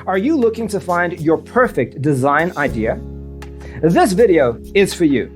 Are you looking to find your perfect design idea? This video is for you.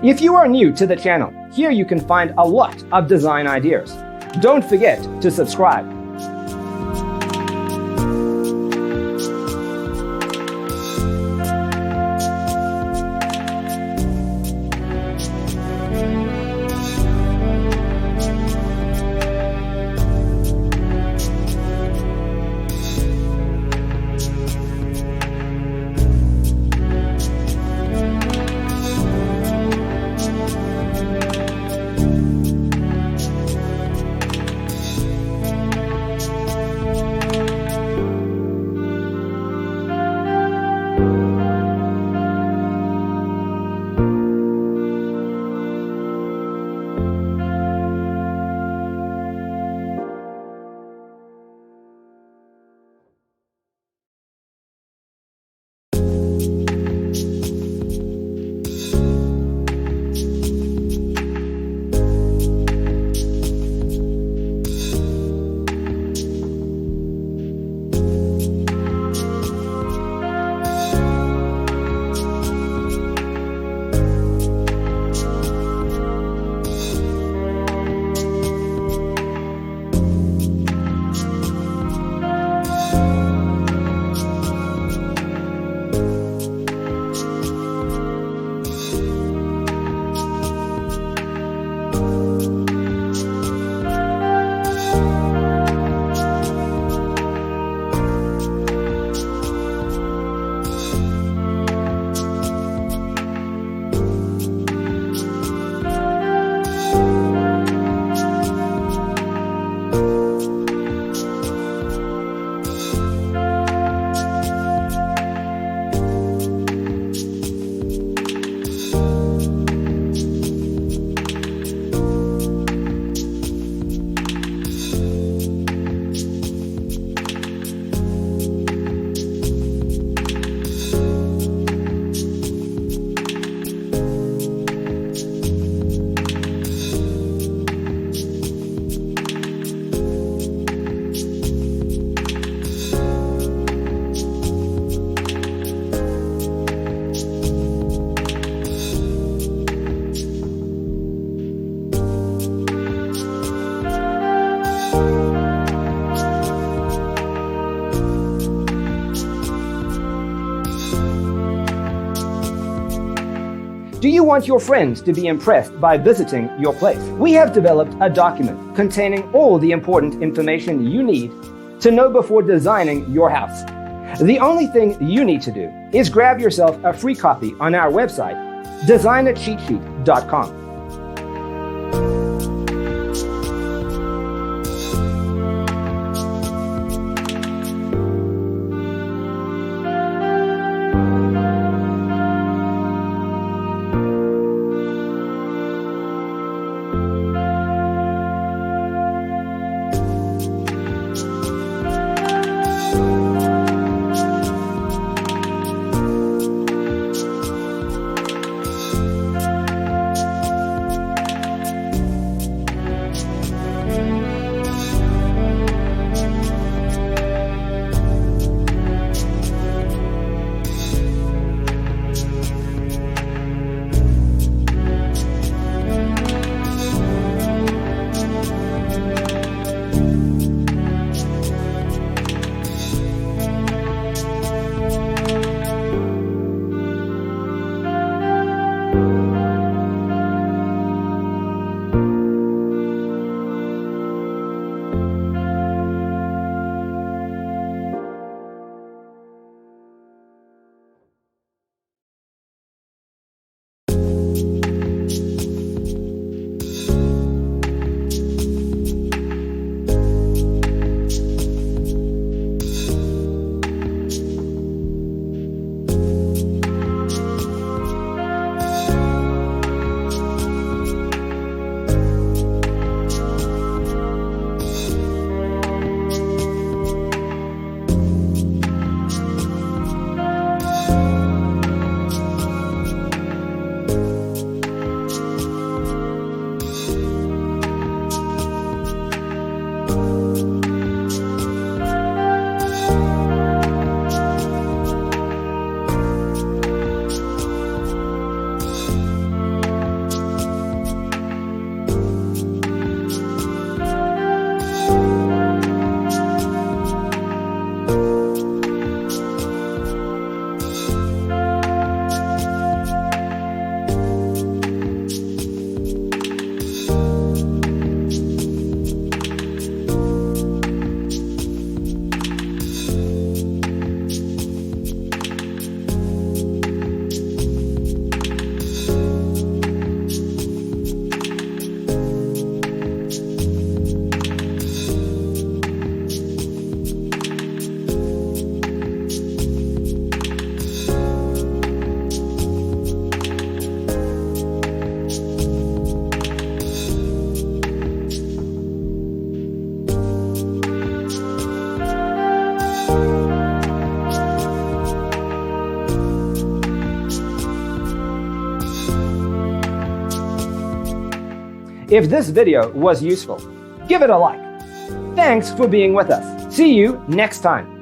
If you are new to the channel, here you can find a lot of design ideas. Don't forget to subscribe. Do you want your friends to be impressed by visiting your place? We have developed a document containing all the important information you need to know before designing your house. The only thing you need to do is grab yourself a free copy on our website, designacheatsheet.com. If this video was useful, give it a like. Thanks for being with us. See you next time.